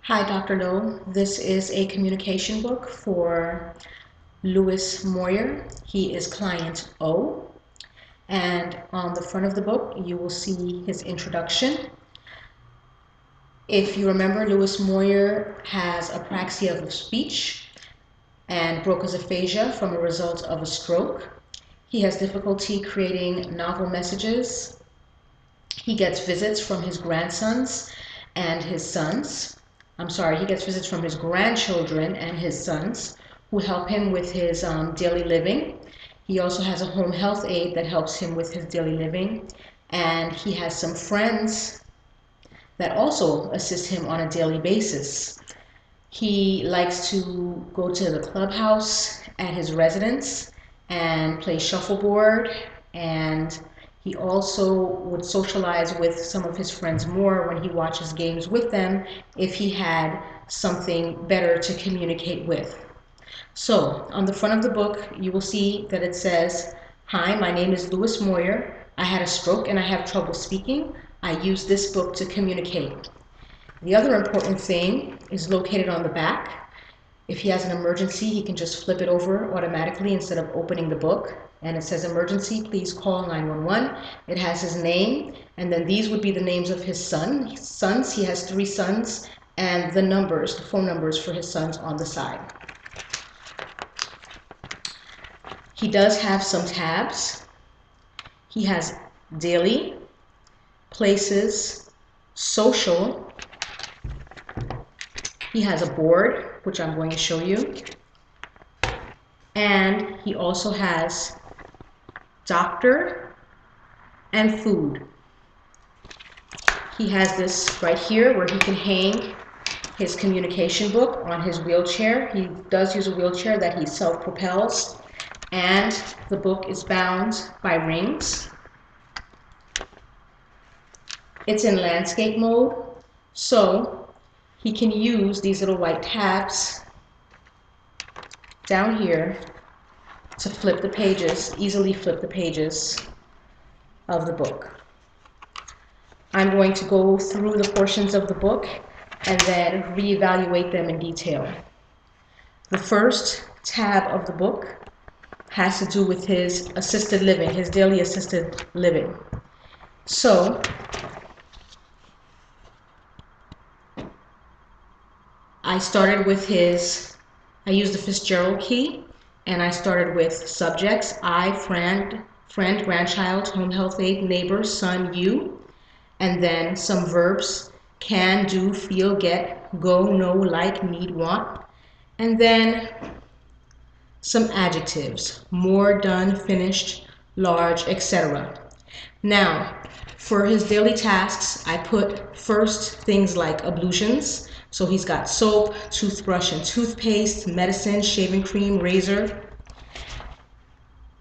Hi, Dr. Lowe. This is a communication book for Louis Moyer. He is client O. And on the front of the book, you will see his introduction. If you remember, Louis Moyer has apraxia of speech and Broca's aphasia from a result of a stroke. He has difficulty creating novel messages. He gets visits from his grandsons and his sons. He gets visits from his grandchildren and his sons who help him with his daily living. He also has a home health aide that helps him with his daily living. And he has some friends that also assist him on a daily basis. He likes to go to the clubhouse at his residence and play shuffleboard, and he also would socialize with some of his friends more when he watches games with them if he had something better to communicate with. So on the front of the book, you will see that it says, "Hi, my name is Louis Moyer. I had a stroke and I have trouble speaking. I use this book to communicate." The other important thing is located on the back. If he has an emergency, he can just flip it over automatically instead of opening the book. And it says, "Emergency, please call 911. It has his name, and then these would be the names of his sons. He has 3 sons, and the numbers, the phone numbers for his sons on the side. He does have some tabs. He has daily, places, social. He has a board, which I'm going to show you. And he also has doctor and food. He has this right here where he can hang his communication book on his wheelchair. He does use a wheelchair that he self-propels, and the book is bound by rings. It's in landscape mode, so he can use these little white tabs down here to flip the pages, easily flip the pages of the book. I'm going to go through the portions of the book and then reevaluate them in detail. The first tab of the book has to do with his assisted living, his daily assisted living. So I used the Fitzgerald key, and I started with subjects: I, friend, grandchild, home health aide, neighbor, son, you, and then some verbs: can, do, feel, get, go, know, like, need, want, and then some adjectives: more, done, finished, large, etc. Now, for his daily tasks, I put first things like ablutions. So he's got soap, toothbrush and toothpaste, medicine, shaving cream, razor,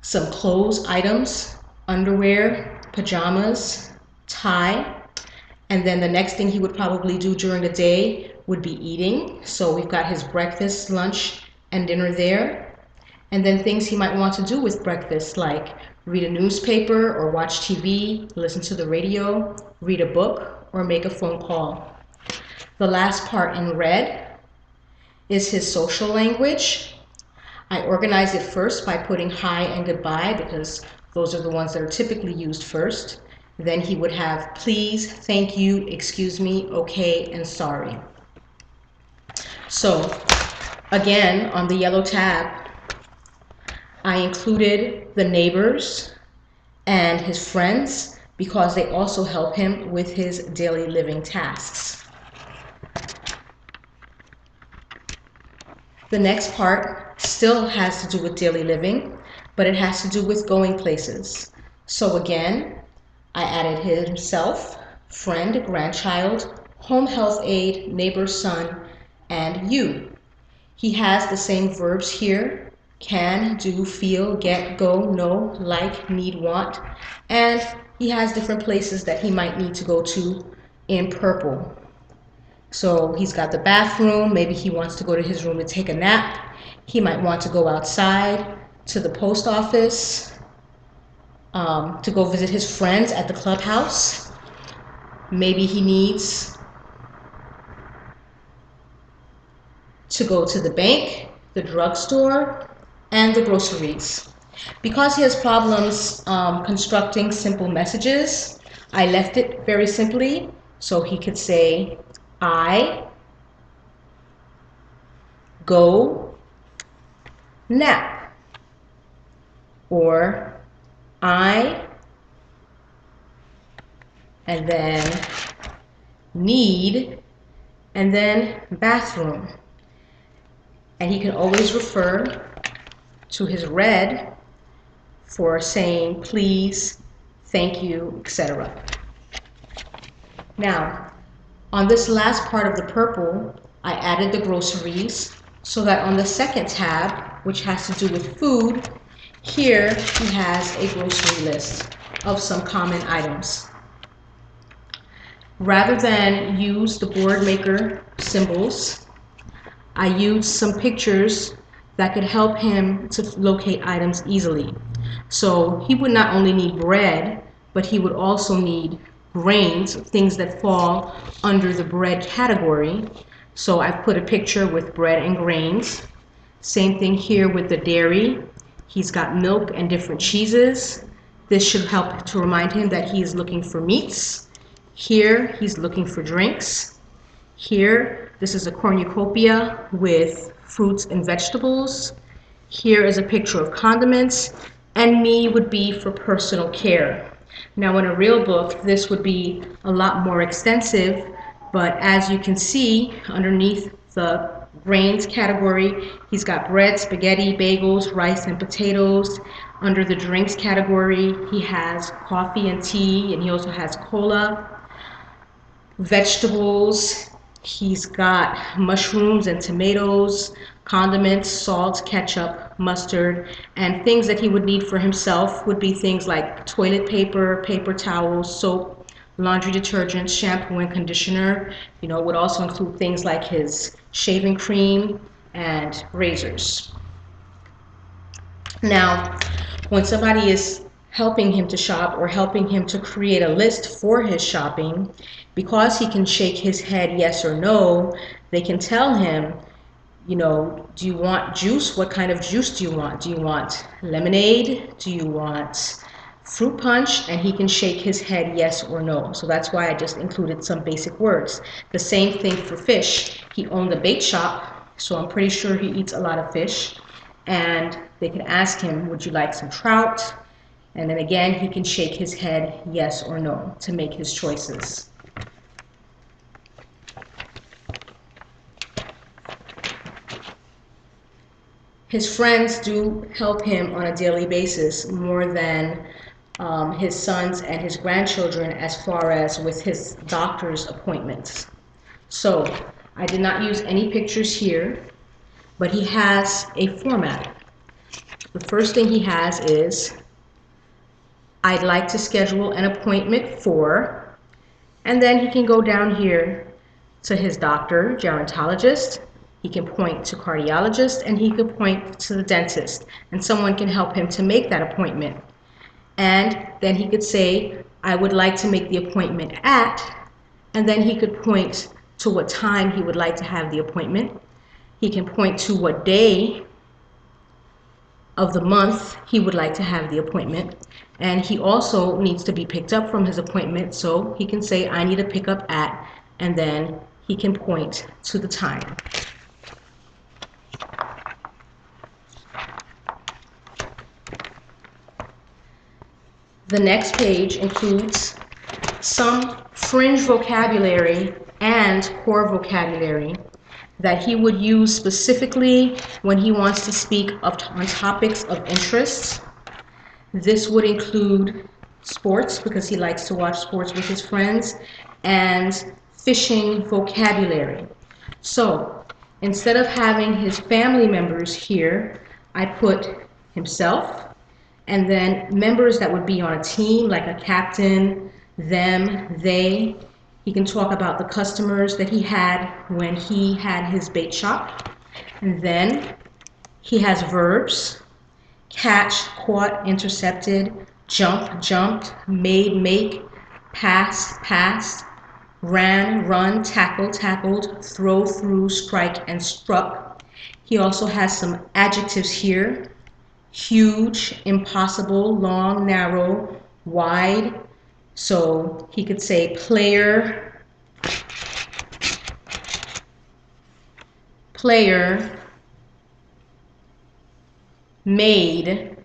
some clothes items, underwear, pajamas, tie, and then the next thing he would probably do during the day would be eating. So we've got his breakfast, lunch, and dinner there. And then things he might want to do with breakfast, like read a newspaper or watch TV, listen to the radio, read a book, or make a phone call. The last part in red is his social language. I organized it first by putting hi and goodbye because those are the ones that are typically used first. Then he would have please, thank you, excuse me, okay, and sorry. So again, on the yellow tab, I included the neighbors and his friends because they also help him with his daily living tasks. The next part still has to do with daily living, but it has to do with going places. So again, I added himself, friend, grandchild, home health aide, neighbor, son, and you. He has the same verbs here: can, do, feel, get, go, know, like, need, want, and he has different places that he might need to go to in purple. So he's got the bathroom, maybe he wants to go to his room to take a nap. He might want to go outside to the post office, to go visit his friends at the clubhouse. Maybe he needs to go to the bank, the drugstore, and the groceries. Because he has problems constructing simple messages, I left it very simply, so he could say, I go nap, or I, and then need, and then bathroom. And he can always refer to his red for saying please, thank you, etc. Now, on this last part of the purple, I added the groceries so that on the second tab, which has to do with food, here he has a grocery list of some common items. Rather than use the board maker symbols, I used some pictures that could help him to locate items easily. So he would not only need bread, but he would also need grains, things that fall under the bread category. So I've put a picture with bread and grains. Same thing here with the dairy. He's got milk and different cheeses. This should help to remind him that he is looking for meats. Here, he's looking for drinks. Here, this is a cornucopia with fruits and vegetables. Here is a picture of condiments, and me would be for personal care. Now in a real book, this would be a lot more extensive, but as you can see underneath the grains category, he's got bread, spaghetti, bagels, rice, and potatoes. Under the drinks category, he has coffee and tea, and he also has cola. Vegetables, he's got mushrooms and tomatoes, condiments, salt, ketchup, mustard, and things that he would need for himself would be things like toilet paper, paper towels, soap, laundry detergent, shampoo, and conditioner. Would also include things like his shaving cream and razors. Now, when somebody is helping him to shop or helping him to create a list for his shopping, because he can shake his head yes or no, they can tell him, do you want juice? What kind of juice do you want? Do you want lemonade? Do you want fruit punch? And he can shake his head yes or no. So that's why I just included some basic words. The same thing for fish. He owned a bait shop, so I'm pretty sure he eats a lot of fish. And they can ask him, would you like some trout? And then again, he can shake his head yes or no to make his choices. His friends do help him on a daily basis more than his sons and his grandchildren as far as with his doctor's appointments. So I did not use any pictures here, but he has a format. The first thing he has is, I'd like to schedule an appointment for, and then he can go down here to his doctor, gerontologist. He can point to cardiologist, and he can point to the dentist, and someone can help him to make that appointment. And then he could say, I would like to make the appointment at, and then he could point to what time he would like to have the appointment. He can point to what day of the month he would like to have the appointment. And he also needs to be picked up from his appointment, so he can say, I need a pickup at, and then he can point to the time. The next page includes some fringe vocabulary and core vocabulary that he would use specifically when he wants to speak on topics of interest. This would include sports, because he likes to watch sports with his friends, and fishing vocabulary. So instead of having his family members here, I put himself, and then members that would be on a team, like a captain, them, they. He can talk about the customers that he had when he had his bait shop. And then he has verbs: catch, caught, intercepted, jump, jumped, made, make, pass, passed, ran, run, tackle, tackled, throw, threw, strike, and struck. He also has some adjectives here: huge, impossible, long, narrow, wide. So he could say player, made,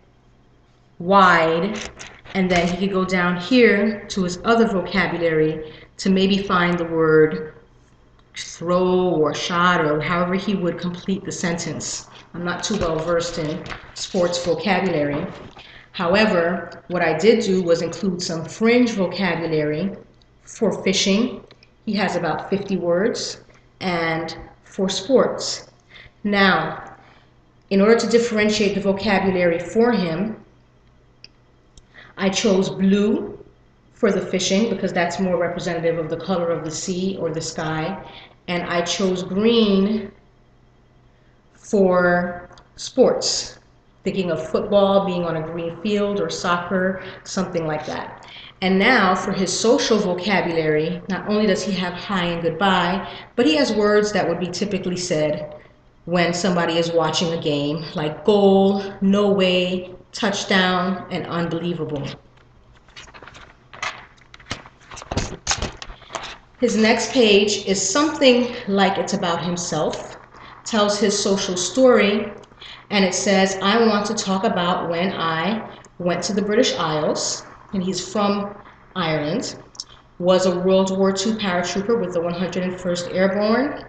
wide, and then he could go down here to his other vocabulary to maybe find the word throw or shot, or however he would complete the sentence. I'm not too well versed in sports vocabulary. However, what I did do was include some fringe vocabulary for fishing. He has about 50 words, and for sports. Now, in order to differentiate the vocabulary for him, I chose blue for the fishing because that's more representative of the color of the sea or the sky, and I chose green for sports, thinking of football being on a green field or soccer, something like that. And now for his social vocabulary, not only does he have hi and goodbye, but he has words that would be typically said when somebody is watching a game, like goal, no way, touchdown, and unbelievable. His next page is something like it's about himself, tells his social story, and it says, I want to talk about when I went to the British Isles, and he's from Ireland, was a World War II paratrooper with the 101st Airborne,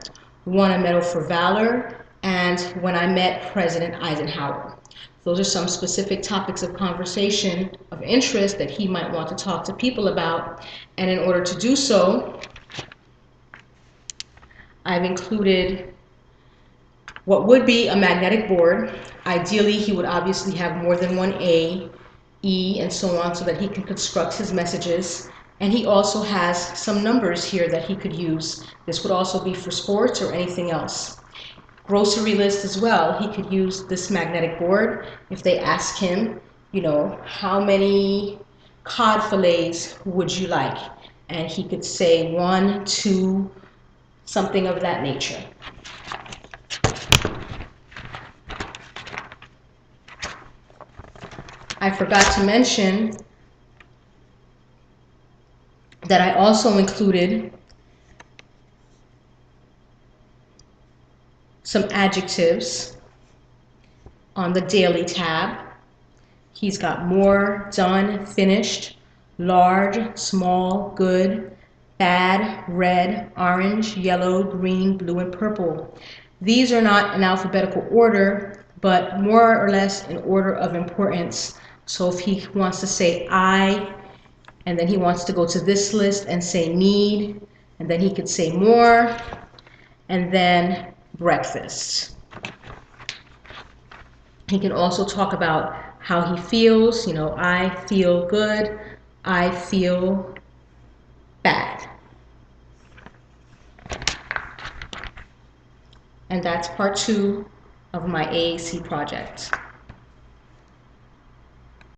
won a Medal for Valor, and when I met President Eisenhower. Those are some specific topics of conversation of interest that he might want to talk to people about, and in order to do so, I've included what would be a magnetic board. Ideally, he would obviously have more than one A, E, and so on so that he can construct his messages. And he also has some numbers here that he could use. This would also be for sports or anything else. Grocery list as well. He could use this magnetic board if they ask him, you know, how many cod fillets would you like? And he could say 1, 2, something of that nature. I forgot to mention that I also included some adjectives on the daily tab. He's got more, done, finished, large, small, good, bad, red, orange, yellow, green, blue, and purple. These are not in alphabetical order, but more or less in order of importance. So if he wants to say I, and then he wants to go to this list and say need, and then he could say more, and then breakfast. He can also talk about how he feels, you know, I feel good, I feel bad. And that's part 2 of my AAC project.